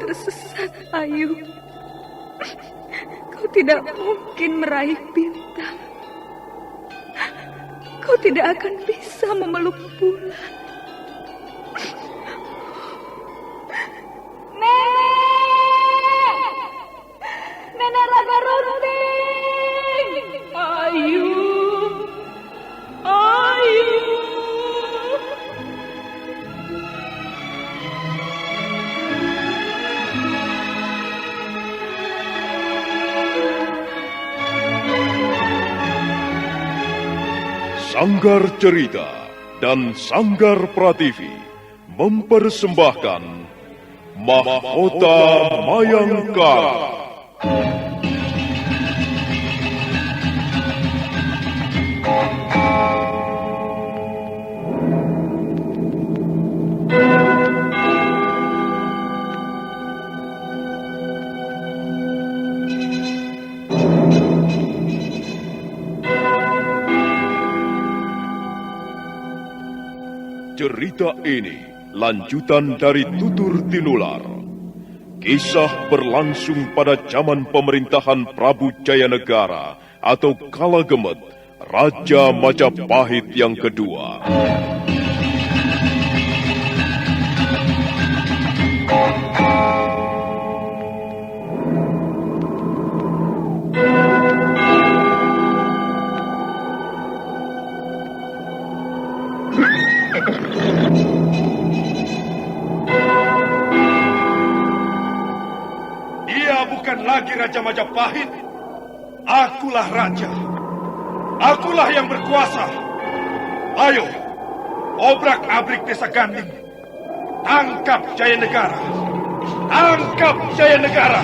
tersesat, Ayu. Kau tidak mungkin meraih bintang. Kau tidak akan bisa memeluk bulan. Nenek! Nenek Raga Runting! Ayu! Ayu! Sanggar Cerita dan Sanggar Prativi mempersembahkan Mahkota Mayangkara. Cerita ini lanjutan dari Tutur Tinular. Kisah berlangsung pada zaman pemerintahan Prabu Jayanegara atau Kala Gemet, Raja Majapahit yang kedua. Bukan lagi Raja Majapahit. Akulah raja. Akulah yang berkuasa. Ayo, obrak-abrik desa Ganding. Tangkap Jayanegara. Tangkap Jayanegara.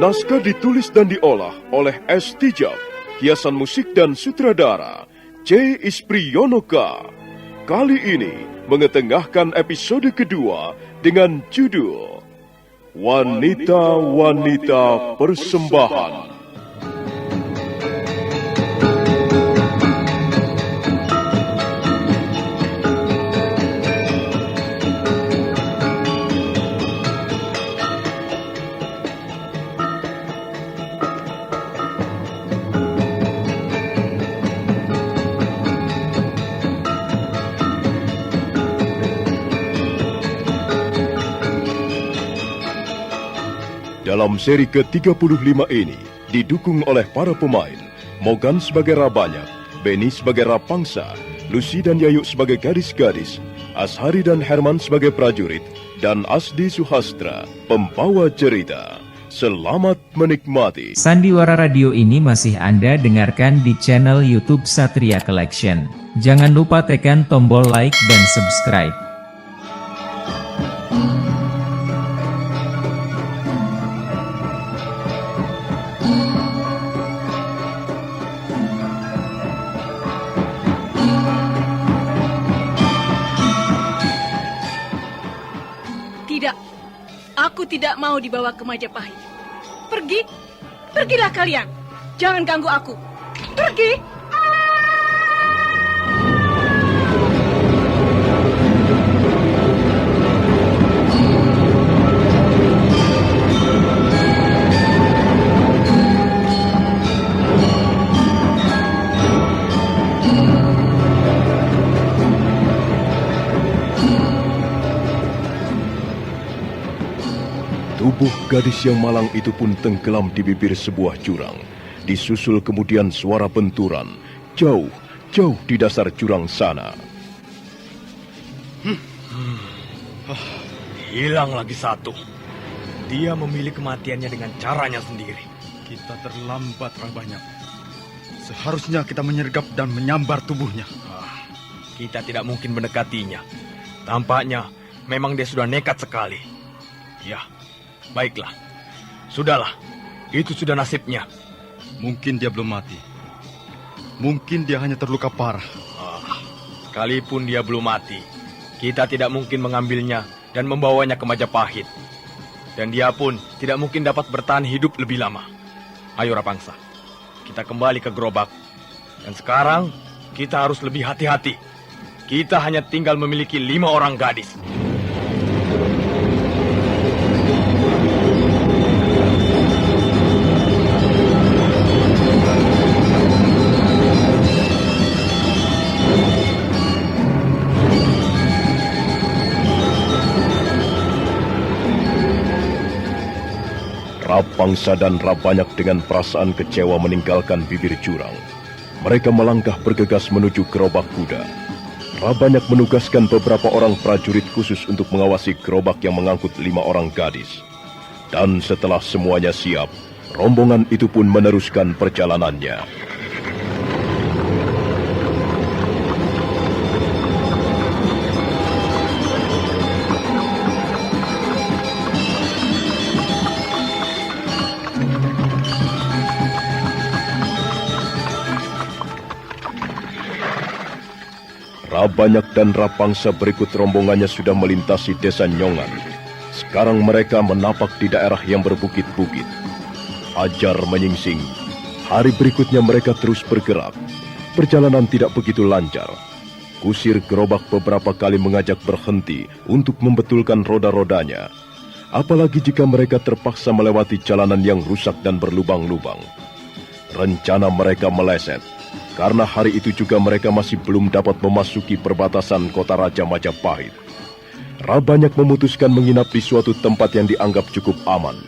Naskah ditulis dan diolah oleh S. Tijab, hiasan musik dan sutradara C. Ispriyonoka. Kali ini mengetengahkan episode kedua dengan judul Wanita-Wanita Persembahan. Dalam seri ke-35 ini, didukung oleh para pemain, Mogan sebagai Rabanyak, Beni sebagai Rapangsa, Lucy dan Yayu sebagai gadis-gadis, Ashari dan Herman sebagai prajurit, dan Asdi Suhastra, pembawa cerita. Selamat menikmati. Sandiwara Radio ini masih Anda dengarkan di channel YouTube Satria Collection. Jangan lupa tekan tombol like dan subscribe. Tidak, aku tidak mau dibawa ke Majapahit. Pergi, pergilah kalian. Jangan ganggu aku. Pergi. Tubuh gadis yang malang itu pun tenggelam di bibir sebuah jurang. Disusul kemudian suara benturan, jauh di dasar jurang sana. Hilang lagi satu. Dia memilih kematiannya dengan caranya sendiri. Kita terlambat, Rabanyak. Seharusnya kita menyergap dan menyambar tubuhnya. Kita tidak mungkin mendekatinya. Tampaknya memang dia sudah nekat sekali. Ya, baiklah. Sudahlah, itu sudah nasibnya. Mungkin dia belum mati. Mungkin dia hanya terluka parah. Sekalipun dia belum mati, kita tidak mungkin mengambilnya dan membawanya ke Majapahit. Dan dia pun tidak mungkin dapat bertahan hidup lebih lama. Ayo Rapangsa, kita kembali ke gerobak. Dan sekarang kita harus lebih hati-hati. Kita hanya tinggal memiliki 5 orang gadis. Rapangsa dan Rabanyak dengan perasaan kecewa meninggalkan bibir jurang. Mereka melangkah bergegas menuju gerobak kuda. Rabanyak menugaskan beberapa orang prajurit khusus untuk mengawasi gerobak yang mengangkut 5 orang gadis. Dan setelah semuanya siap, rombongan itu pun meneruskan perjalanannya. Rabanyak dan Rapangsa berikut rombongannya sudah melintasi desa Nyongan. Sekarang mereka menapak di daerah yang berbukit-bukit. Fajar menyingsing. Hari berikutnya mereka terus bergerak. Perjalanan tidak begitu lancar. Kusir gerobak beberapa kali mengajak berhenti untuk membetulkan roda-rodanya. Apalagi jika mereka terpaksa melewati jalanan yang rusak dan berlubang-lubang. Rencana mereka meleset. Karena hari itu juga mereka masih belum dapat memasuki perbatasan kota Raja Majapahit. Rabanyak memutuskan menginap di suatu tempat yang dianggap cukup aman.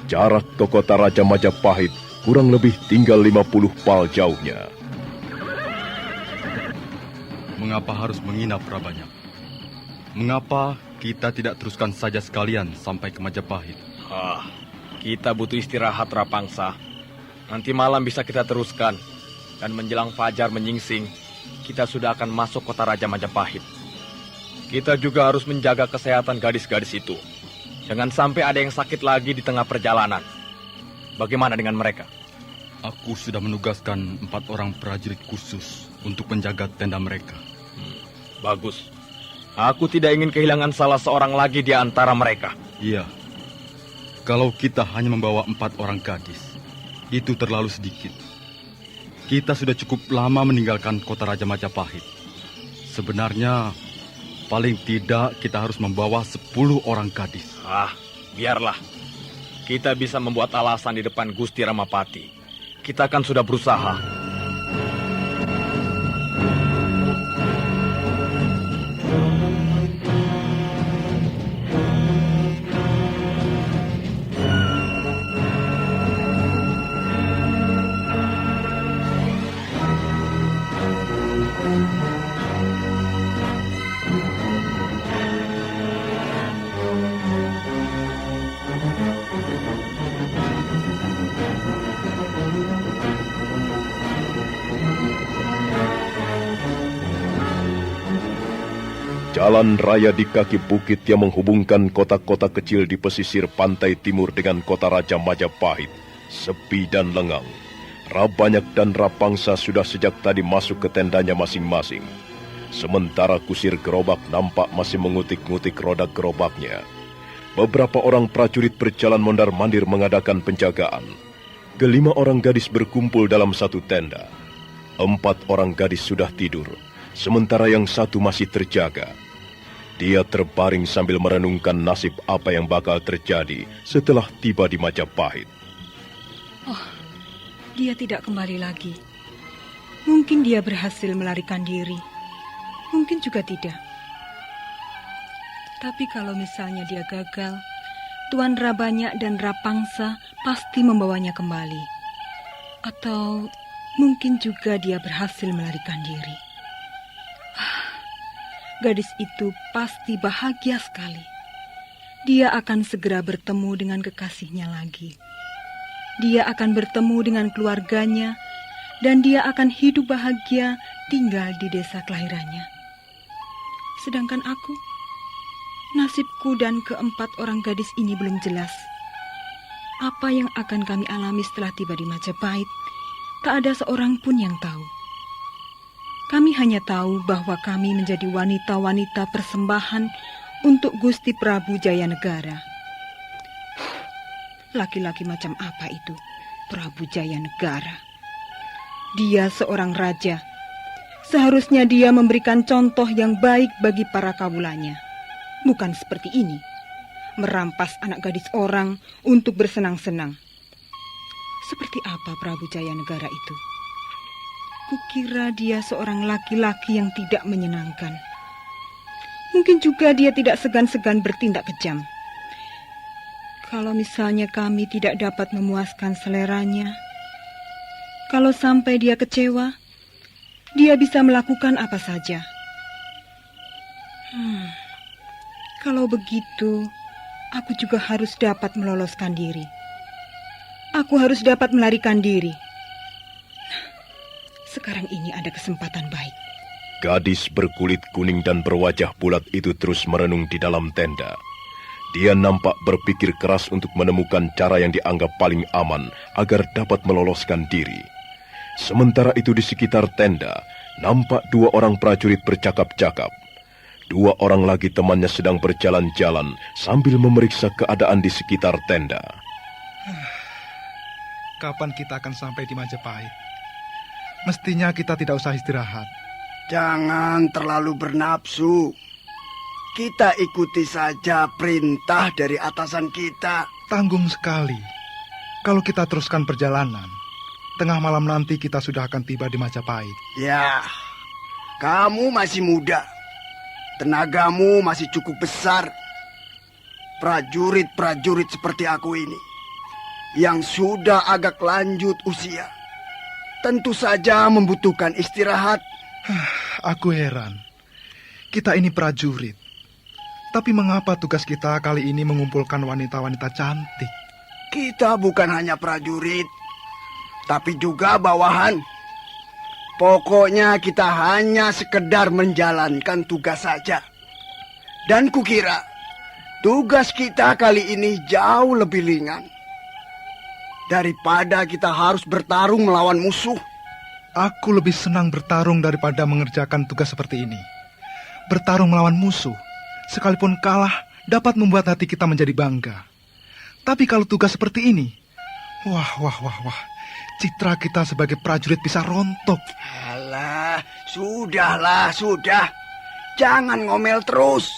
Jarak ke kota Raja Majapahit kurang lebih tinggal 50 pal jauhnya. Mengapa harus menginap, Rabanyak? Mengapa kita tidak teruskan saja sekalian sampai ke Majapahit? Kita butuh istirahat, Rapangsa. Nanti malam bisa kita teruskan. Dan menjelang fajar menyingsing, kita sudah akan masuk kota Raja Majapahit. Kita juga harus menjaga kesehatan gadis-gadis itu. Jangan sampai ada yang sakit lagi di tengah perjalanan. Bagaimana dengan mereka? Aku sudah menugaskan 4 orang prajurit khusus untuk menjaga tenda mereka. Bagus. Aku tidak ingin kehilangan salah seorang lagi di antara mereka. Iya. Kalau kita hanya membawa 4 orang gadis, itu terlalu sedikit. Kita sudah cukup lama meninggalkan kota Raja Majapahit. Sebenarnya, paling tidak kita harus membawa 10 orang gadis. Biarlah. Kita bisa membuat alasan di depan Gusti Ramapati. Kita kan sudah berusaha. Jalan raya di kaki bukit yang menghubungkan kota-kota kecil di pesisir pantai timur dengan kota Raja Majapahit sepi dan lengang. Rabanyak dan Rapangsa sudah sejak tadi masuk ke tendanya masing-masing. Sementara kusir gerobak nampak masih mengutik-ngutik roda gerobaknya. Beberapa orang prajurit berjalan mondar-mandir mengadakan penjagaan. Kelima orang gadis berkumpul dalam satu tenda. 4 orang gadis sudah tidur, sementara yang satu masih terjaga. Dia terbaring sambil merenungkan nasib apa yang bakal terjadi setelah tiba di Majapahit. Dia tidak kembali lagi. Mungkin dia berhasil melarikan diri. Mungkin juga tidak. Tapi kalau misalnya dia gagal, Tuan Rabanyak dan Rapangsa pasti membawanya kembali. Atau mungkin juga dia berhasil melarikan diri. Gadis itu pasti bahagia sekali. Dia akan segera bertemu dengan kekasihnya lagi. dia akan bertemu dengan keluarganya dan dia akan hidup bahagia tinggal di desa kelahirannya. Sedangkan aku, nasibku dan keempat orang gadis ini belum jelas. Apa yang akan kami alami setelah tiba di Majapahit, tak ada seorang pun yang tahu. Kami hanya tahu bahwa kami menjadi wanita-wanita persembahan untuk Gusti Prabu Jayanegara. Laki-laki macam apa itu, Prabu Jayanegara? Dia seorang raja. Seharusnya dia memberikan contoh yang baik bagi para kawulanya. Bukan seperti ini, merampas anak gadis orang untuk bersenang-senang. Seperti apa Prabu Jayanegara itu? Kukira dia seorang laki-laki yang tidak menyenangkan. Mungkin juga dia tidak segan-segan bertindak kejam. Kalau misalnya kami tidak dapat memuaskan seleranya, kalau sampai dia kecewa, dia bisa melakukan apa saja. Kalau begitu, aku juga harus dapat meloloskan diri. Aku harus dapat melarikan diri. Sekarang ini ada kesempatan baik. Gadis berkulit kuning dan berwajah bulat itu terus merenung di dalam tenda. Dia nampak berpikir keras untuk menemukan cara yang dianggap paling aman agar dapat meloloskan diri. Sementara itu di sekitar tenda, nampak dua orang prajurit bercakap-cakap. Dua orang lagi temannya sedang berjalan-jalan sambil memeriksa keadaan di sekitar tenda. Kapan kita akan sampai di Majapahit? Mestinya kita tidak usah istirahat. Jangan terlalu bernafsu. Kita ikuti saja perintah dari atasan kita. Tanggung sekali. Kalau kita teruskan perjalanan, tengah malam nanti kita sudah akan tiba di Majapahit. Ya, kamu masih muda. Tenagamu masih cukup besar. Prajurit-prajurit seperti aku ini, yang sudah agak lanjut usia, tentu saja membutuhkan istirahat. Aku heran. Kita ini prajurit. Tapi mengapa tugas kita kali ini mengumpulkan wanita-wanita cantik? Kita bukan hanya prajurit, tapi juga bawahan. Pokoknya kita hanya sekedar menjalankan tugas saja. Dan kukira tugas kita kali ini jauh lebih ringan daripada kita harus bertarung melawan musuh. Aku lebih senang bertarung daripada mengerjakan tugas seperti ini. Bertarung melawan musuh, sekalipun kalah, dapat membuat hati kita menjadi bangga. Tapi kalau tugas seperti ini, wah, citra kita sebagai prajurit bisa rontok. Alah, sudah. Jangan ngomel terus.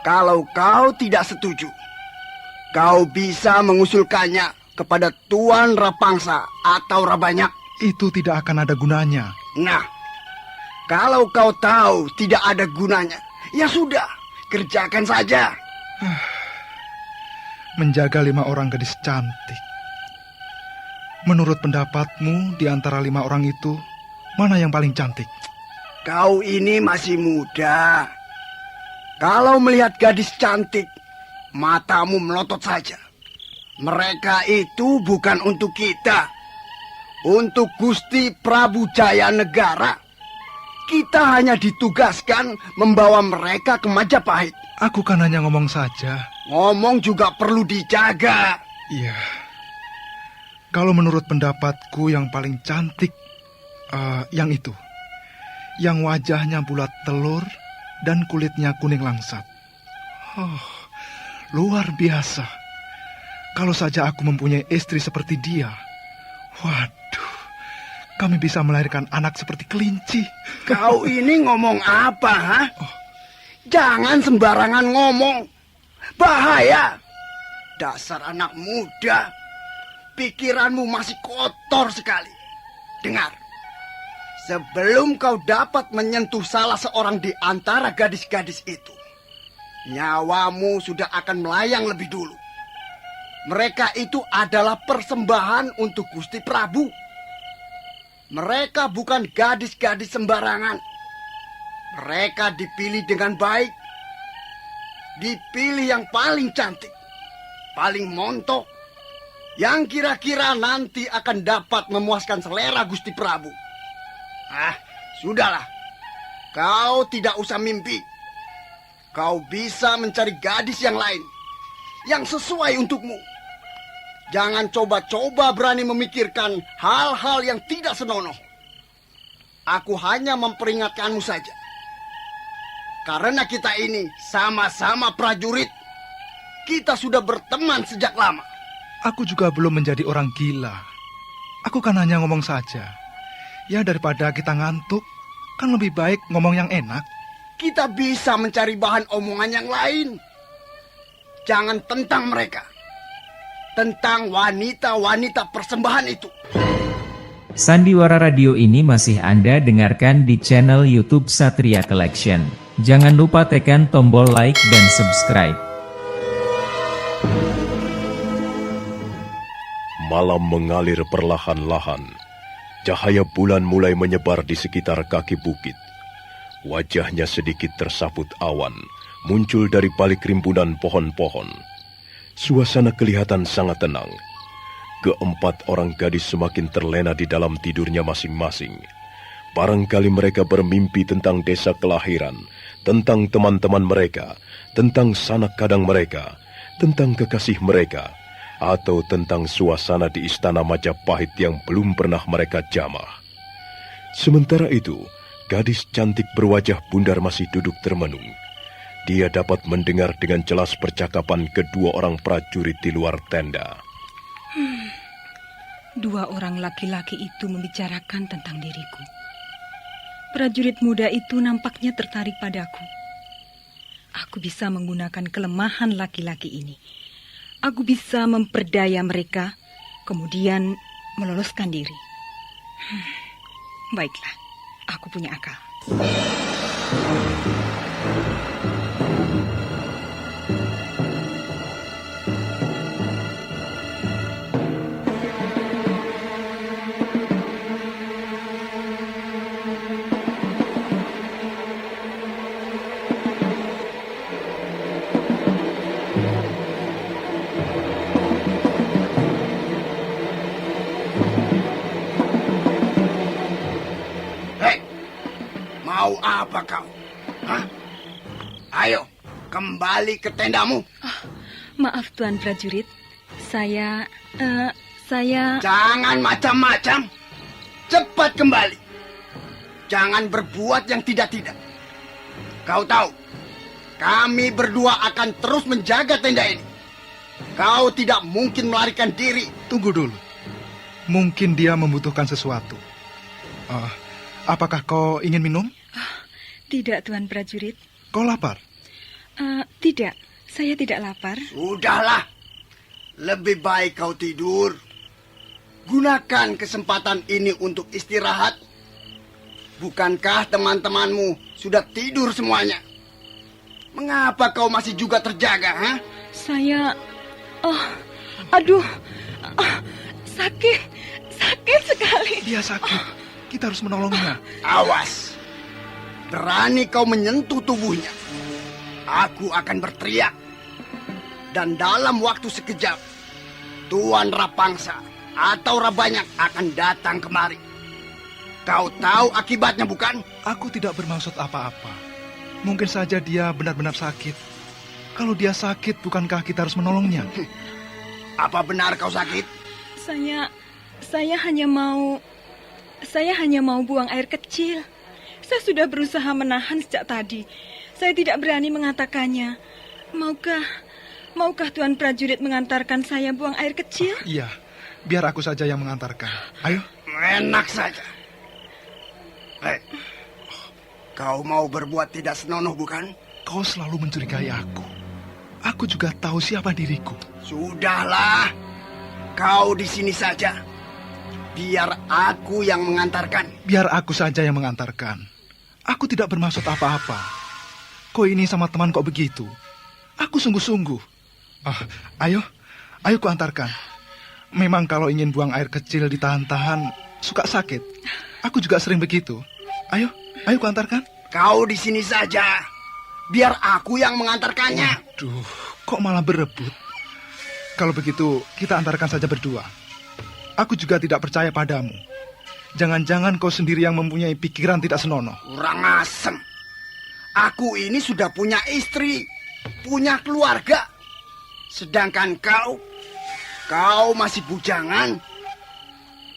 Kalau kau tidak setuju, kau bisa mengusulkannya kepada Tuan Rapangsa atau Rabanyak. Itu tidak akan ada gunanya. Nah, kalau kau tahu tidak ada gunanya, ya sudah, kerjakan saja. Menjaga 5 orang gadis cantik. Menurut pendapatmu, di antara 5 orang itu, mana yang paling cantik? Kau ini masih muda. Kalau melihat gadis cantik, matamu melotot saja. Mereka itu bukan untuk kita. Untuk Gusti Prabu Jayanegara. Kita hanya ditugaskan membawa mereka ke Majapahit. Aku kan hanya ngomong saja. Ngomong juga perlu dijaga. Iya. Kalau menurut pendapatku yang paling cantik, yang itu. Yang wajahnya bulat telur dan kulitnya kuning langsat. Oh, luar biasa. Kalau saja aku mempunyai istri seperti dia, waduh, kami bisa melahirkan anak seperti kelinci. Kau ini ngomong apa, ha? Jangan sembarangan ngomong. Bahaya. Dasar anak muda. Pikiranmu masih kotor sekali. Dengar. Sebelum kau dapat menyentuh salah seorang di antara gadis-gadis itu, nyawamu sudah akan melayang lebih dulu. Mereka itu adalah persembahan untuk Gusti Prabu. Mereka bukan gadis-gadis sembarangan. Mereka dipilih dengan baik. Dipilih yang paling cantik, paling montok, yang kira-kira nanti akan dapat memuaskan selera Gusti Prabu. Sudahlah. Kau tidak usah mimpi. Kau bisa mencari gadis yang lain, yang sesuai untukmu. Jangan coba-coba berani memikirkan hal-hal yang tidak senonoh. Aku hanya memperingatkanmu saja. Karena kita ini sama-sama prajurit. Kita sudah berteman sejak lama. Aku juga belum menjadi orang gila. Aku kan hanya ngomong saja. Ya daripada kita ngantuk, kan lebih baik ngomong yang enak. Kita bisa mencari bahan omongan yang lain. Jangan tentang mereka. Tentang wanita-wanita persembahan itu. Sandiwara Radio ini masih Anda dengarkan di channel YouTube Satria Collection. Jangan lupa tekan tombol like dan subscribe. Malam mengalir perlahan-lahan. Cahaya bulan mulai menyebar di sekitar kaki bukit. Wajahnya sedikit tersaput awan, muncul dari balik rimbunan pohon-pohon. Suasana kelihatan sangat tenang. Keempat orang gadis semakin terlena di dalam tidurnya masing-masing. Barangkali mereka bermimpi tentang desa kelahiran, tentang teman-teman mereka, tentang sanak kadang mereka, tentang kekasih mereka, atau tentang suasana di istana Majapahit yang belum pernah mereka jamah. Sementara itu, gadis cantik berwajah bundar masih duduk termenung. Dia dapat mendengar dengan jelas percakapan kedua orang prajurit di luar tenda. Dua orang laki-laki itu membicarakan tentang diriku. Prajurit muda itu nampaknya tertarik padaku. Aku bisa menggunakan kelemahan laki-laki ini. Aku bisa memperdaya mereka, kemudian meloloskan diri. Baiklah, aku punya akal. Mau apa kau? Ayo, kembali ke tendamu. Maaf Tuan Prajurit, saya... Jangan macam-macam. Cepat kembali. Jangan berbuat yang tidak-tidak. Kau tahu, kami berdua akan terus menjaga tenda ini. Kau tidak mungkin melarikan diri. Tunggu dulu. Mungkin dia membutuhkan sesuatu. Apakah kau ingin minum? Tidak Tuan Prajurit. Kau lapar? Tidak, saya tidak lapar. Sudahlah. Lebih baik kau tidur. Gunakan kesempatan ini untuk istirahat. Bukankah teman-temanmu sudah tidur semuanya? Mengapa kau masih juga terjaga, ha? Saya... sakit sekali. Dia sakit. Kita harus menolongnya. Awas. Berani kau menyentuh tubuhnya, aku akan berteriak. Dan dalam waktu sekejap, Tuan Rapangsa atau Rabanyak akan datang kemari. Kau tahu akibatnya, bukan? Aku tidak bermaksud apa-apa. Mungkin saja dia benar-benar sakit. Kalau dia sakit, bukankah kita harus menolongnya? Apa benar kau sakit? Saya hanya mau buang air kecil. Saya sudah berusaha menahan sejak tadi. Saya tidak berani mengatakannya. Maukah Tuan Prajurit mengantarkan saya buang air kecil? Iya, biar aku saja yang mengantarkan. Ayo. Enak saja. Kau mau berbuat tidak senonoh, bukan? Kau selalu mencurigai aku. Aku juga tahu siapa diriku. Sudahlah. Kau di sini saja. Biar aku yang mengantarkan. Biar aku saja yang mengantarkan. Aku tidak bermaksud apa-apa. Kau ini sama teman kok begitu. Aku sungguh-sungguh. Ayo ku antarkan. Memang kalau ingin buang air kecil ditahan-tahan, suka sakit. Aku juga sering begitu. Ayo ku antarkan. Kau di sini saja. Biar aku yang mengantarkannya. Aduh, kok malah berebut? Kalau begitu, kita antarkan saja berdua. Aku juga tidak percaya padamu. Jangan-jangan kau sendiri yang mempunyai pikiran tidak senonoh. Kurang asem. Aku ini sudah punya istri, punya keluarga. Sedangkan kau masih bujangan.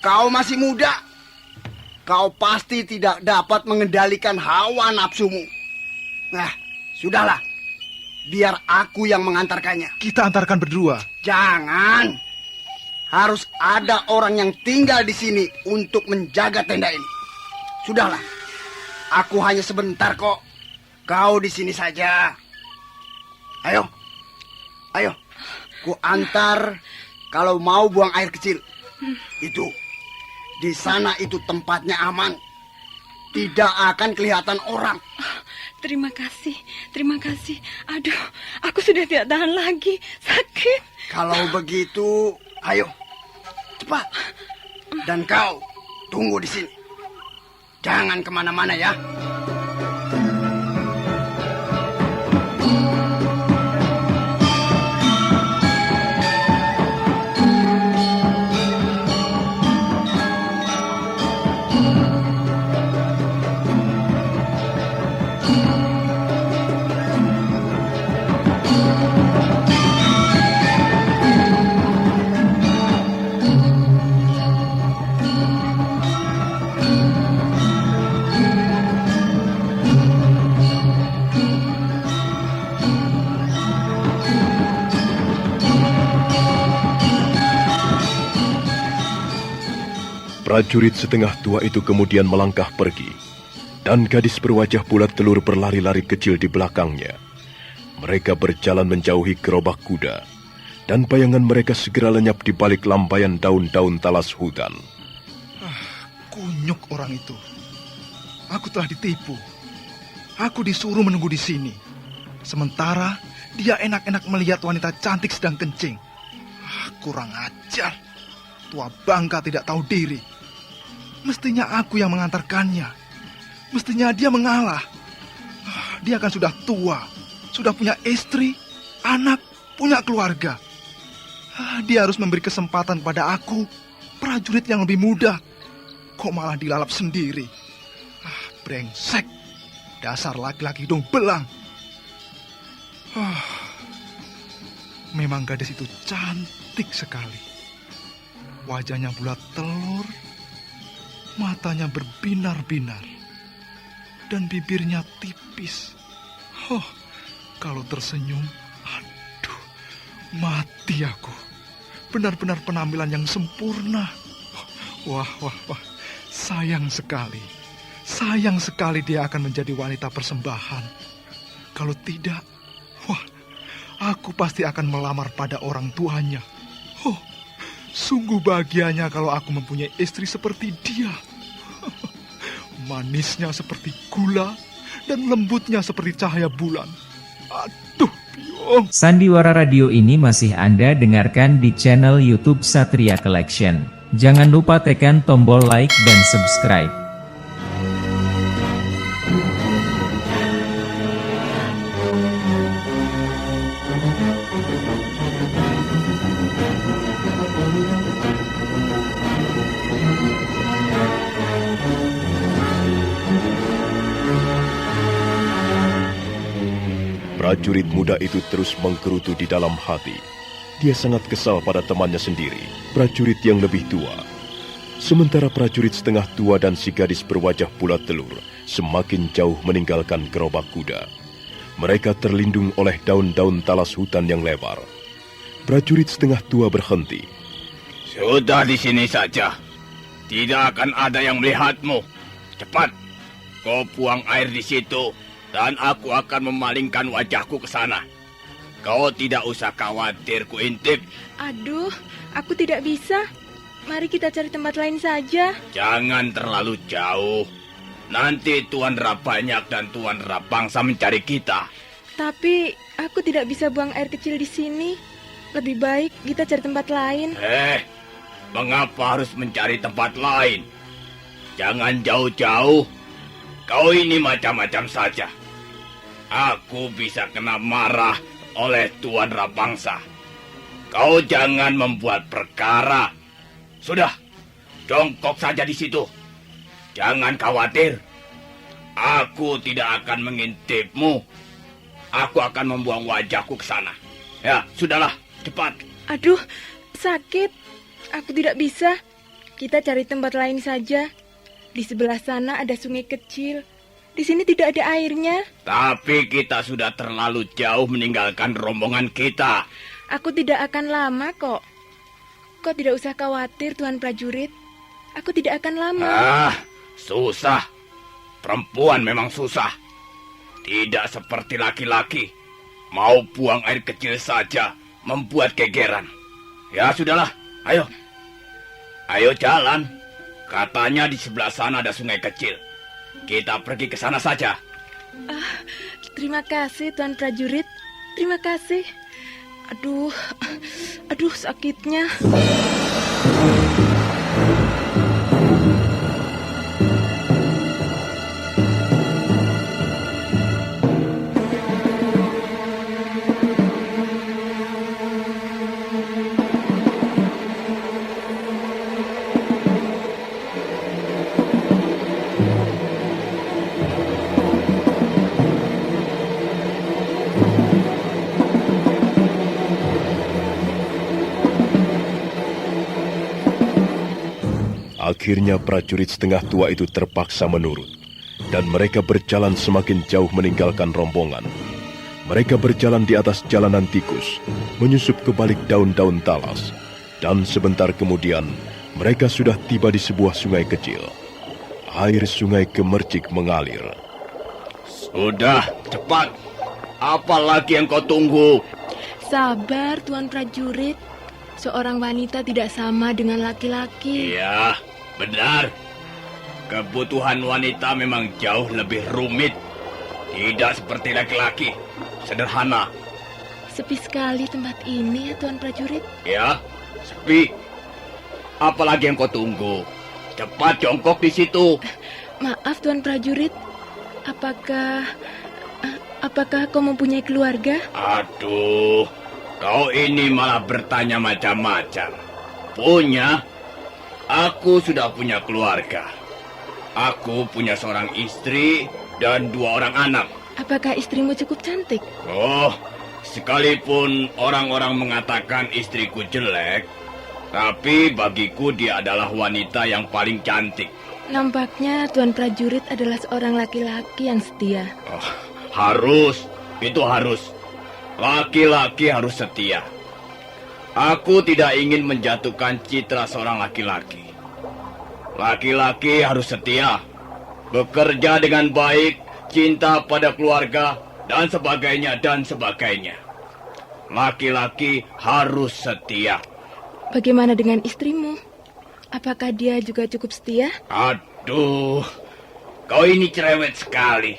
Kau masih muda. Kau pasti tidak dapat mengendalikan hawa nafsumu. Nah, sudahlah. Biar aku yang mengantarkannya. Kita antarkan berdua. Jangan. Harus ada orang yang tinggal di sini untuk menjaga tenda ini. Sudahlah. Aku hanya sebentar kok. Kau di sini saja. Ayo. Ku antar kalau mau buang air kecil. Itu. Di sana itu tempatnya aman. Tidak akan kelihatan orang. Terima kasih. Aduh, aku sudah tidak tahan lagi. Sakit. Kalau begitu, ayo. Cepat. Dan kau, tunggu di sini. Jangan kemana-mana ya. Prajurit setengah tua itu kemudian melangkah pergi, dan gadis berwajah bulat telur berlari-lari kecil di belakangnya. Mereka berjalan menjauhi gerobak kuda, dan bayangan mereka segera lenyap di balik lambaian daun-daun talas hutan. Kunyuk orang itu. Aku telah ditipu. Aku disuruh menunggu di sini. Sementara dia enak-enak melihat wanita cantik sedang kencing. Kurang ajar. Tua bangka tidak tahu diri. Mestinya aku yang mengantarkannya. Mestinya dia mengalah. Dia kan sudah tua. Sudah punya istri, anak, punya keluarga. Dia harus memberi kesempatan pada aku, prajurit yang lebih muda. Kok malah dilalap sendiri? Brengsek. Dasar laki-laki hidung belang. Memang gadis itu cantik sekali. Wajahnya bulat telur, matanya berbinar-binar, dan bibirnya tipis. Kalau tersenyum, aduh, mati aku. Benar-benar penampilan yang sempurna. Wah, sayang sekali. Sayang sekali dia akan menjadi wanita persembahan. Kalau tidak, aku pasti akan melamar pada orang tuanya. Sungguh bahagianya kalau aku mempunyai istri seperti dia. Manisnya seperti gula dan lembutnya seperti cahaya bulan. Aduh, Biong. Sandiwara Radio ini masih Anda dengarkan di channel YouTube Satria Collection. Jangan lupa tekan tombol like dan subscribe. Prajurit muda itu terus menggerutu di dalam hati. Dia sangat kesal pada temannya sendiri, prajurit yang lebih tua. Sementara prajurit setengah tua dan si gadis berwajah bulat telur semakin jauh meninggalkan gerobak kuda. Mereka terlindung oleh daun-daun talas hutan yang lebar. Prajurit setengah tua berhenti. Sudah di sini saja. Tidak akan ada yang melihatmu. Cepat, kau buang air di situ. Dan aku akan memalingkan wajahku ke sana. Kau tidak usah khawatir, ku intip. Aduh, aku tidak bisa. Mari kita cari tempat lain saja. Jangan terlalu jauh. Nanti Tuan Rabanyak dan Tuan Rabangsa mencari kita. Tapi aku tidak bisa buang air kecil di sini. Lebih baik kita cari tempat lain. Mengapa harus mencari tempat lain? Jangan jauh-jauh. Kau ini macam-macam saja. Aku bisa kena marah oleh Tuan Rabangsa. Kau jangan membuat perkara. Sudah, jongkok saja di situ. Jangan khawatir. Aku tidak akan mengintipmu. Aku akan membuang wajahku ke sana. Ya, sudahlah, cepat. Aduh, sakit. Aku tidak bisa. Kita cari tempat lain saja. Di sebelah sana ada sungai kecil. Di sini tidak ada airnya. Tapi kita sudah terlalu jauh meninggalkan rombongan kita. Aku tidak akan lama kok. Kau tidak usah khawatir, Tuan Prajurit. Aku tidak akan lama. Susah. Perempuan memang susah. Tidak seperti laki-laki. Mau buang air kecil saja membuat gegeran. Ya sudahlah, ayo. Ayo jalan. Katanya di sebelah sana ada sungai kecil. Kita pergi ke sana saja. Terima kasih, Tuan Prajurit. Terima kasih. Aduh sakitnya. Akhirnya prajurit setengah tua itu terpaksa menurut, dan mereka berjalan semakin jauh meninggalkan rombongan. Mereka berjalan di atas jalanan tikus, menyusup ke balik daun-daun talas, dan sebentar kemudian mereka sudah tiba di sebuah sungai kecil. Air sungai gemercik mengalir. Sudah, cepat. Apa lagi yang kau tunggu? Sabar, Tuan Prajurit. Seorang wanita tidak sama dengan laki-laki. Iya, benar. Kebutuhan wanita memang jauh lebih rumit. Tidak seperti laki-laki. Sederhana. Sepi sekali tempat ini ya, Tuan Prajurit. Ya, sepi. Apalagi yang kau tunggu? Cepat jongkok di situ. Maaf, Tuan Prajurit. Apakah kau mempunyai keluarga? Aduh, kau ini malah bertanya macam-macam. Punya? Aku sudah punya keluarga. Aku punya seorang istri dan 2 orang anak. Apakah istrimu cukup cantik? Oh, sekalipun orang-orang mengatakan istriku jelek, tapi bagiku dia adalah wanita yang paling cantik. Nampaknya Tuan Prajurit adalah seorang laki-laki yang setia. Oh, harus, itu harus. Laki-laki harus setia. Aku tidak ingin menjatuhkan citra seorang laki-laki. Laki-laki harus setia, bekerja dengan baik, cinta pada keluarga, dan sebagainya, dan sebagainya. Laki-laki harus setia. Bagaimana dengan istrimu? Apakah dia juga cukup setia? Aduh, kau ini cerewet sekali.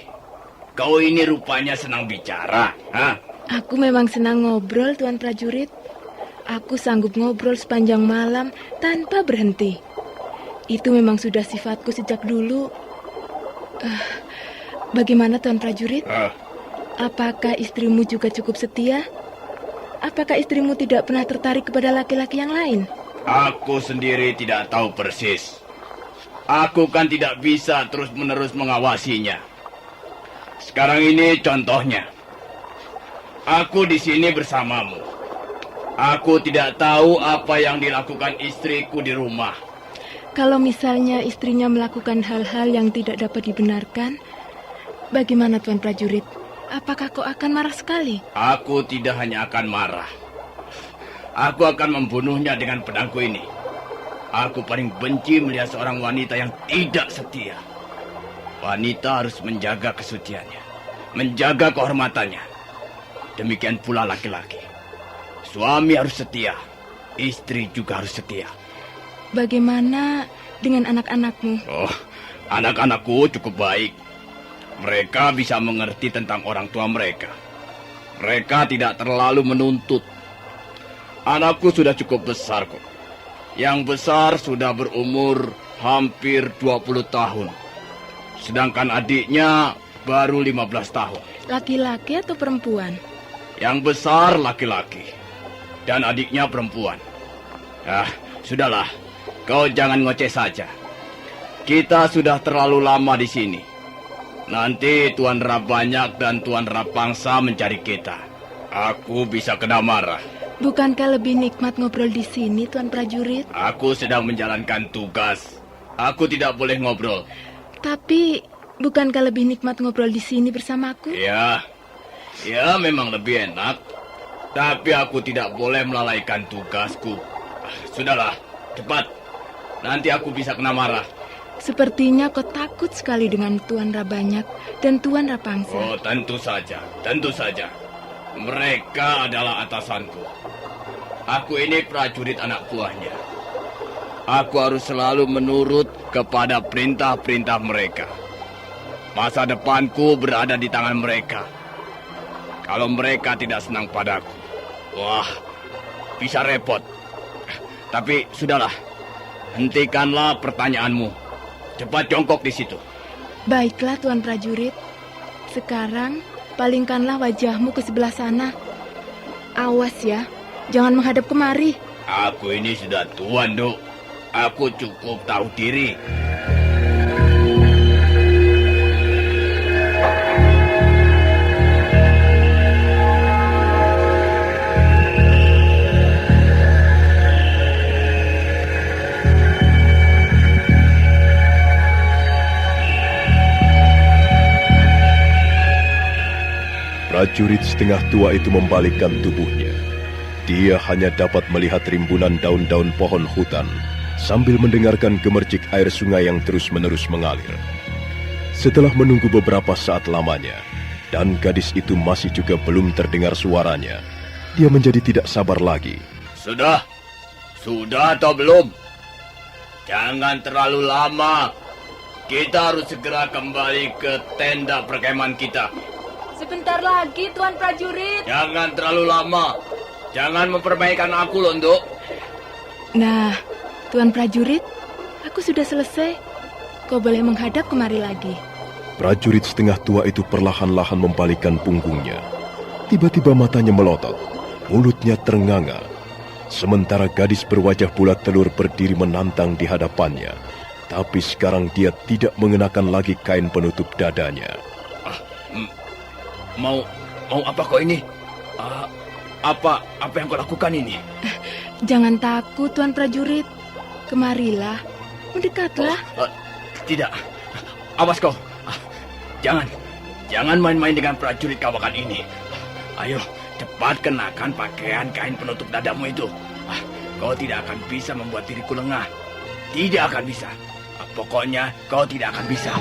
Kau ini rupanya senang bicara, ha? Aku memang senang ngobrol, Tuan Prajurit. Aku sanggup ngobrol sepanjang malam tanpa berhenti. Itu memang sudah sifatku sejak dulu. Bagaimana, Tuan Prajurit? Apakah istrimu juga cukup setia? Apakah istrimu tidak pernah tertarik kepada laki-laki yang lain? Aku sendiri tidak tahu persis. Aku kan tidak bisa terus-menerus mengawasinya. Sekarang ini contohnya. Aku di sini bersamamu. Aku tidak tahu apa yang dilakukan istriku di rumah. Kalau misalnya istrinya melakukan hal-hal yang tidak dapat dibenarkan, bagaimana, Tuan Prajurit? Apakah kau akan marah sekali? Aku tidak hanya akan marah. Aku akan membunuhnya dengan pedangku ini. Aku paling benci melihat seorang wanita yang tidak setia. Wanita harus menjaga kesuciannya, menjaga kehormatannya. Demikian pula laki-laki. Suami harus setia, istri juga harus setia. Bagaimana dengan anak-anakmu? Oh, anak-anakku cukup baik. Mereka bisa mengerti tentang orang tua mereka. Mereka tidak terlalu menuntut. Anakku sudah cukup besar kok. Yang besar sudah berumur hampir 20 tahun. Sedangkan adiknya baru 15 tahun. Laki-laki atau perempuan? Yang besar laki-laki. dan adiknya perempuan. Sudahlah, kau jangan ngoceh saja. Kita sudah terlalu lama di sini. Nanti Tuan Rabanyak dan Tuan Rapangsa mencari kita. Aku bisa kena marah. Bukankah lebih nikmat ngobrol di sini, Tuan Prajurit? Aku sedang menjalankan tugas. Aku tidak boleh ngobrol. Tapi, bukankah lebih nikmat ngobrol di sini bersamaku? Ya memang lebih enak. Tapi aku tidak boleh melalaikan tugasku. Sudahlah, cepat. Nanti aku bisa kena marah. Sepertinya kau takut sekali dengan Tuan Rabanyak dan Tuan Rapangsa. Oh, tentu saja. Mereka adalah atasanku. Aku ini prajurit anak buahnya. Aku harus selalu menurut kepada perintah-perintah mereka. Masa depanku berada di tangan mereka. Kalau mereka tidak senang padaku, wah, bisa repot. Tapi sudahlah, hentikanlah pertanyaanmu. Cepat jongkok di situ. Baiklah, Tuan Prajurit. Sekarang, palingkanlah wajahmu ke sebelah sana. Awas ya, jangan menghadap kemari. Aku ini sudah tua, Nduk. Aku cukup tahu diri. Prajurit setengah tua itu membalikkan tubuhnya. Dia hanya dapat melihat rimbunan daun-daun pohon hutan sambil mendengarkan gemercik air sungai yang terus-menerus mengalir. Setelah menunggu beberapa saat lamanya, dan gadis itu masih juga belum terdengar suaranya, dia menjadi tidak sabar lagi. Sudah atau belum? Jangan terlalu lama. Kita harus segera kembali ke tenda perkemahan kita. Sebentar lagi, Tuan Prajurit. Jangan terlalu lama. Jangan memperbaikan aku, loh, Nduk. Nah, Tuan Prajurit, aku sudah selesai. Kau boleh menghadap kemari lagi. Prajurit setengah tua itu perlahan-lahan membalikkan punggungnya. Tiba-tiba matanya melotot, mulutnya ternganga. Sementara gadis berwajah bulat telur berdiri menantang di hadapannya. Tapi sekarang dia tidak mengenakan lagi kain penutup dadanya. Mau apa kau ini? Apa yang kau lakukan ini? Jangan takut, Tuan Prajurit. Kemarilah, mendekatlah. Tidak, awas kau. Jangan main-main dengan prajurit kawakan ini. Ayo, cepat kenakan pakaian kain penutup dadamu itu. Kau tidak akan bisa membuat diriku lengah. Tidak akan bisa. Pokoknya kau tidak akan bisa.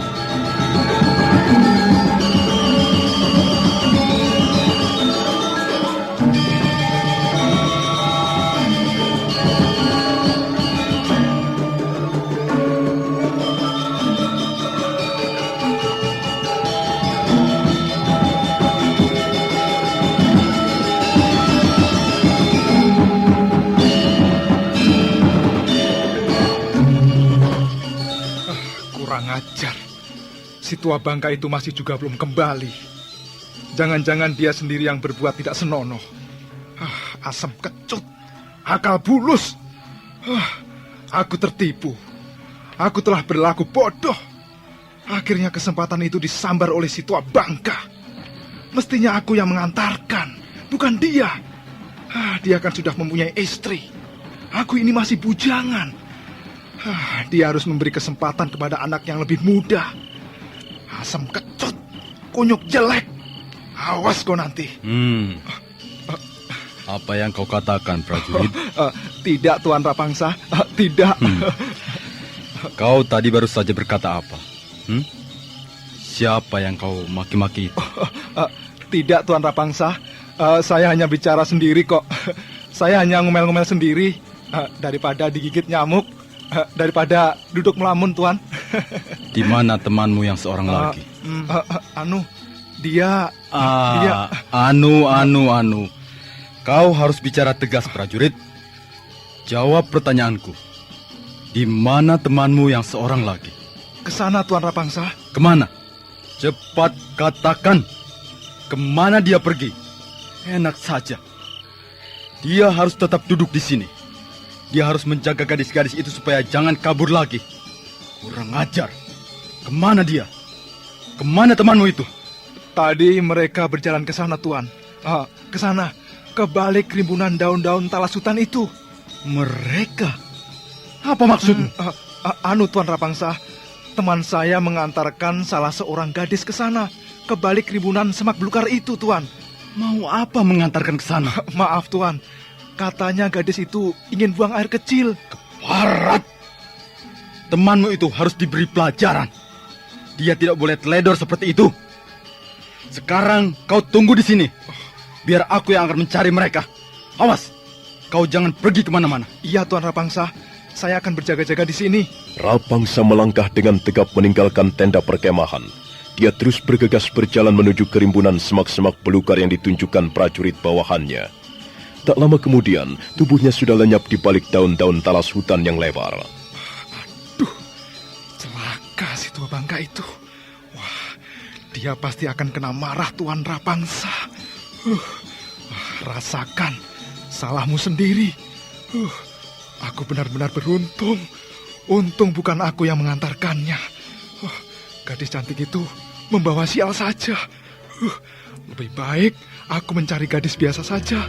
Ajar. Si tua bangka itu masih juga belum kembali. Jangan-jangan dia sendiri yang berbuat tidak senonoh. Asam kecut, akal bulus. Aku tertipu. Aku telah berlaku bodoh. Akhirnya kesempatan itu disambar oleh si tua bangka. Mestinya aku yang mengantarkan, bukan dia. Dia kan sudah mempunyai istri. Aku ini masih bujangan. Dia harus memberi kesempatan kepada anak yang lebih muda. Asam kecut, kunyuk jelek. Awas kau nanti. Apa yang kau katakan, prajurit? Tidak, Tuan Rapangsa. Tidak. Kau tadi baru saja berkata apa? Siapa yang kau maki-maki itu? Tidak, Tuan Rapangsa. Saya hanya bicara sendiri kok. Saya hanya ngomel-ngomel sendiri. Daripada digigit nyamuk, daripada duduk melamun, Tuan. Di mana temanmu yang seorang lagi? Dia. Anu. Kau harus bicara tegas, prajurit. Jawab pertanyaanku. Di mana temanmu yang seorang lagi? Kesana, Tuan Rapangsa. Kemana? Cepat katakan. Kemana dia pergi? Enak saja. Dia harus tetap duduk di sini. Dia harus menjaga gadis-gadis itu supaya jangan kabur lagi. Kurang ajar. Kemana dia? Kemana temanmu itu? Tadi mereka berjalan ke sana, Tuan. Ke sana, ke balik rimbunan daun-daun talas hutan itu. Mereka? Apa maksudmu? Tuan Rapangsa, teman saya mengantarkan salah seorang gadis ke sana, ke balik rimbunan semak belukar itu, Tuan. Mau apa mengantarkan ke sana? Maaf, Tuan. Katanya gadis itu ingin buang air kecil. Keparat! Temanmu itu harus diberi pelajaran. Dia tidak boleh teledor seperti itu. Sekarang kau tunggu di sini. Biar aku yang akan mencari mereka. Awas, kau jangan pergi kemana-mana. Iya, Tuan Rapangsa. Saya akan berjaga-jaga di sini. Rapangsa melangkah dengan tegap meninggalkan tenda perkemahan. Dia terus bergegas berjalan menuju kerimbunan semak-semak belukar yang ditunjukkan prajurit bawahannya. Tak lama kemudian, tubuhnya sudah lenyap di balik daun-daun talas hutan yang lebar. Aduh, celaka si tua bangka itu. Wah, dia pasti akan kena marah Tuan Rapangsa. Rasakan, salahmu sendiri. Aku benar-benar beruntung. Untung bukan aku yang mengantarkannya. Gadis cantik itu membawa sial saja. Lebih baik aku mencari gadis biasa saja.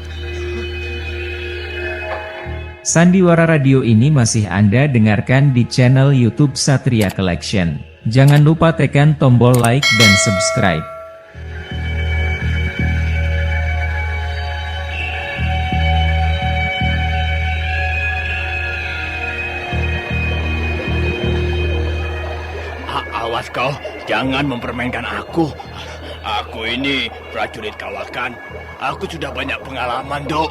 Sandiwara Radio ini masih Anda dengarkan di channel YouTube Satria Collection. Jangan lupa tekan tombol like dan subscribe. Awas kau, jangan mempermainkan aku. Aku ini prajurit kawakan. Aku sudah banyak pengalaman, Dok.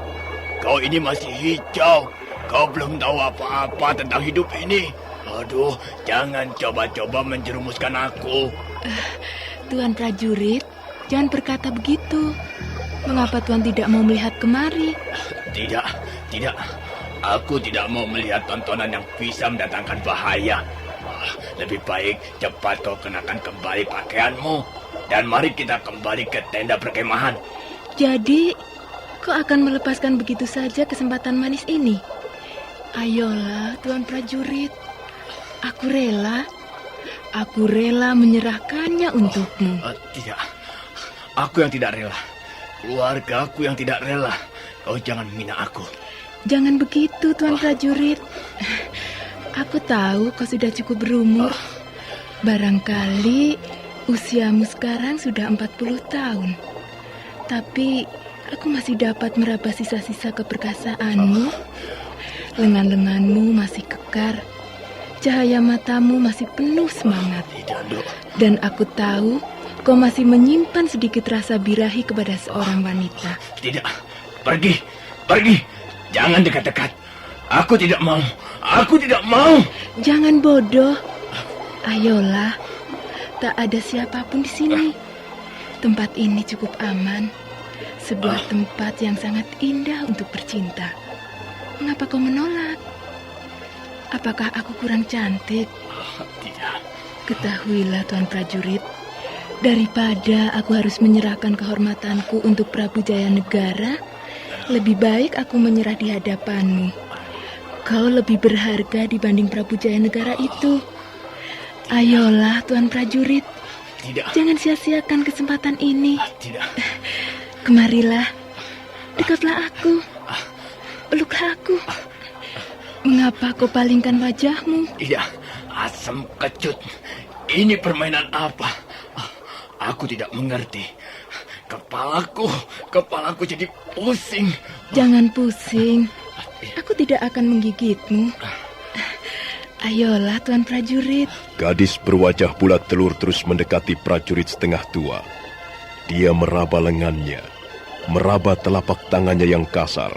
Kau ini masih hijau. Kau belum tahu apa-apa tentang hidup ini. Aduh, jangan coba-coba menjerumuskan aku. Tuan prajurit, jangan berkata begitu. Mengapa Tuan tidak mau melihat kemari? Tidak. Aku tidak mau melihat tontonan yang bisa mendatangkan bahaya. Lebih baik cepat kau kenakan kembali pakaianmu. Dan mari kita kembali ke tenda perkemahan. Jadi, kau akan melepaskan begitu saja kesempatan manis ini? Ayolah, Tuan prajurit. Aku rela. Aku rela menyerahkannya untukmu. Tidak. Aku yang tidak rela. Keluarga aku yang tidak rela. Kau jangan menghina aku. Jangan begitu, Tuan prajurit. Aku tahu kau sudah cukup berumur. Barangkali usiamu sekarang sudah 40 tahun. Tapi aku masih dapat meraba sisa-sisa keperkasaanmu. Lengan-lenganmu masih kekar. Cahaya matamu masih penuh semangat. Dan aku tahu kau masih menyimpan sedikit rasa birahi kepada seorang wanita. Tidak. Pergi. Jangan dekat-dekat. Aku tidak mau. Jangan bodoh. Ayolah. Tak ada siapapun di sini. Tempat ini cukup aman. Sebuah tempat yang sangat indah untuk bercinta. Mengapa kau menolak? Apakah aku kurang cantik? Tidak. Ketahuilah, Tuan prajurit. Daripada aku harus menyerahkan kehormatanku untuk Prabu Jayanegara, lebih baik aku menyerah di hadapanmu. Kau lebih berharga dibanding Prabu Jayanegara itu. Ayolah, Tuan prajurit. Tidak. Jangan sia-siakan kesempatan ini. Tidak. Kemarilah. Dekatlah aku. Peluklah aku. Mengapa kau palingkan wajahmu? Tidak. Asam kecut. Ini permainan apa? Aku tidak mengerti. Kepalaku jadi pusing. Jangan pusing. Aku tidak akan menggigitmu. Ayolah, Tuan prajurit. Gadis berwajah bulat telur terus mendekati prajurit setengah tua. Dia meraba lengannya, meraba telapak tangannya yang kasar.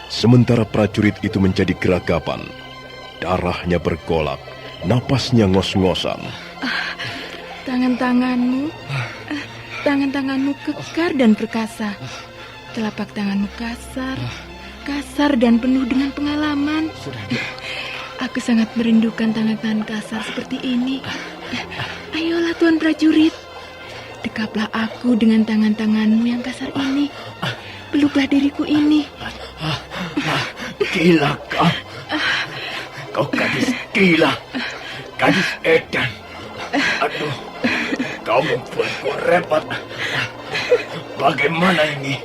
Sementara prajurit itu menjadi geragapan. Darahnya bergolak, napasnya ngos-ngosan. Tangan-tanganmu kekar dan perkasa. Telapak tanganmu kasar dan penuh dengan pengalaman. Aku sangat merindukan tangan-tangan kasar seperti ini. Ayolah, Tuan prajurit. Dekaplah aku dengan tangan-tanganmu yang kasar ini. peluklah diriku ini. Gila kau. Kau gadis gila. Gadis edan. Aduh, kau membuatku repot. Bagaimana ini?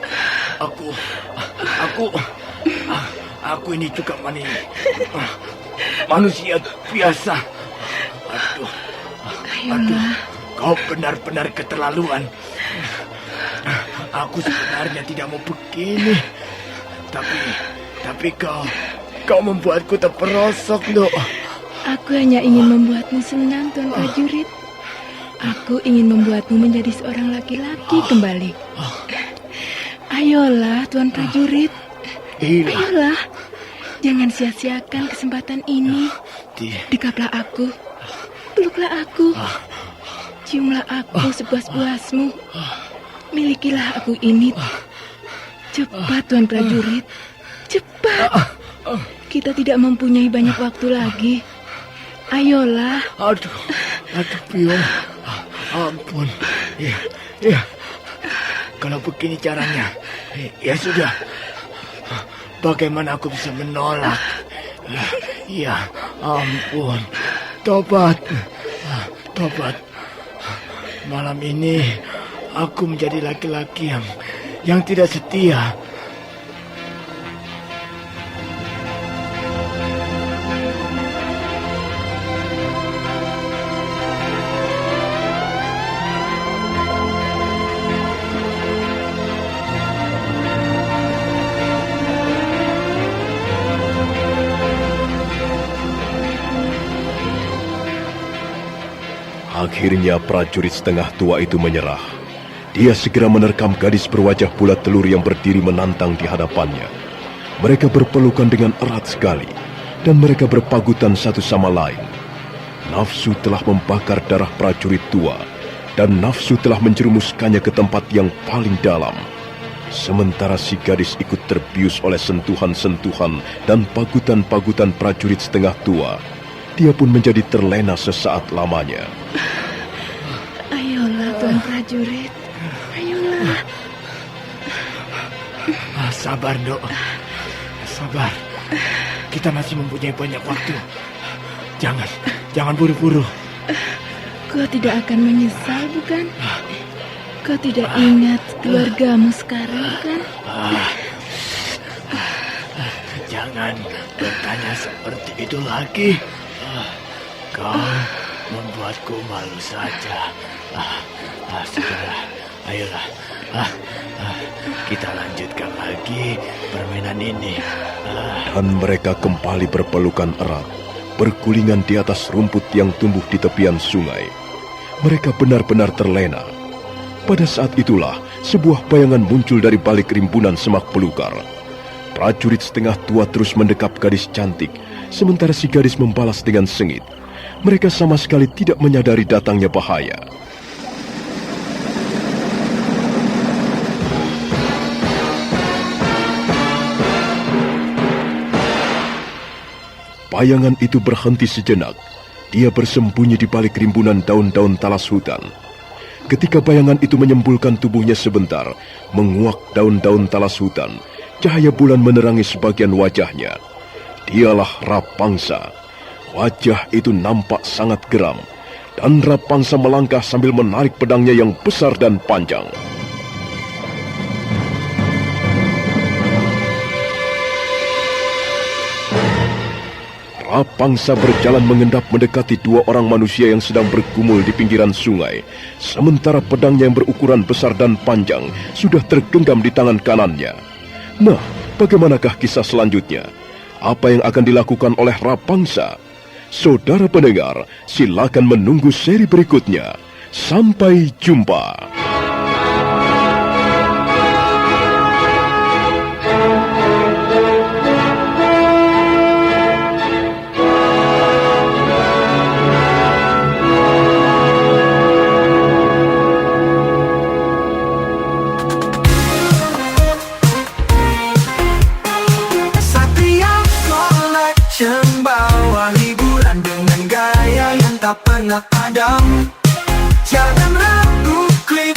Aku ini juga manusia biasa. Aduh, kau benar-benar keterlaluan. Aku sebenarnya tidak mau begini. Tapi kau membuatku terperosok, Dok. Aku hanya ingin membuatmu senang, Tuan Prajurit. Aku ingin membuatmu menjadi seorang laki-laki kembali. Ayolah, Tuan Prajurit. Ayolah. Jangan sia-siakan kesempatan ini. Dekaplah aku. Peluklah aku. Ciumlah aku sepuas-puasmu. Milikilah aku ini. Cepat, Tuan Prajurit. Cepat. Kita tidak mempunyai banyak waktu lagi. Ayolah. Aduh, Pion. Ampun. Ya. Kalau begini caranya, ya sudah. Bagaimana aku bisa menolak? Ya, ampun. Tobat. Malam ini aku menjadi laki-laki yang tidak setia. Akhirnya prajurit setengah tua itu menyerah. Dia segera menerkam gadis berwajah bulat telur yang berdiri menantang di hadapannya. Mereka berpelukan dengan erat sekali, dan mereka berpagutan satu sama lain. Nafsu telah membakar darah prajurit tua, dan nafsu telah menjerumuskannya ke tempat yang paling dalam. Sementara si gadis ikut terbius oleh sentuhan-sentuhan dan pagutan-pagutan prajurit setengah tua, dia pun menjadi terlena sesaat lamanya. Ayolah, Tuan Prajurit. Ayolah. Sabar, Dok. Sabar. Kita masih mempunyai banyak waktu. Jangan buru-buru. Kau tidak akan menyesal, bukan? Kau tidak ingat keluargamu sekarang, kan? Jangan bertanya seperti itu lagi. Kau membuatku malu saja. Sudahlah, ayolah. Kita lanjutkan lagi permainan ini. Dan mereka kembali berpelukan erat, bergulingan di atas rumput yang tumbuh di tepian sungai. Mereka benar-benar terlena. Pada saat itulah, sebuah bayangan muncul dari balik rimbunan semak belukar. Prajurit setengah tua terus mendekap gadis cantik, sementara si gadis membalas dengan sengit. Mereka sama sekali tidak menyadari datangnya bahaya. Bayangan itu berhenti sejenak. Dia bersembunyi di balik rimbunan daun-daun talas hutan. Ketika bayangan itu menyembulkan tubuhnya sebentar, menguak daun-daun talas hutan, cahaya bulan menerangi sebagian wajahnya. Dialah Rapangsa. Wajah itu nampak sangat geram, dan Rapangsa melangkah sambil menarik pedangnya yang besar dan panjang. Rapangsa berjalan mengendap mendekati dua orang manusia yang sedang bergumul di pinggiran sungai, sementara pedangnya yang berukuran besar dan panjang sudah tergenggam di tangan kanannya. Nah, bagaimanakah kisah selanjutnya? Apa yang akan dilakukan oleh Rapangsa? Saudara pendengar, silakan menunggu seri berikutnya. Sampai jumpa. Bawa hiburan dengan gaya yang tak pernah padam. Jangan ragu, klik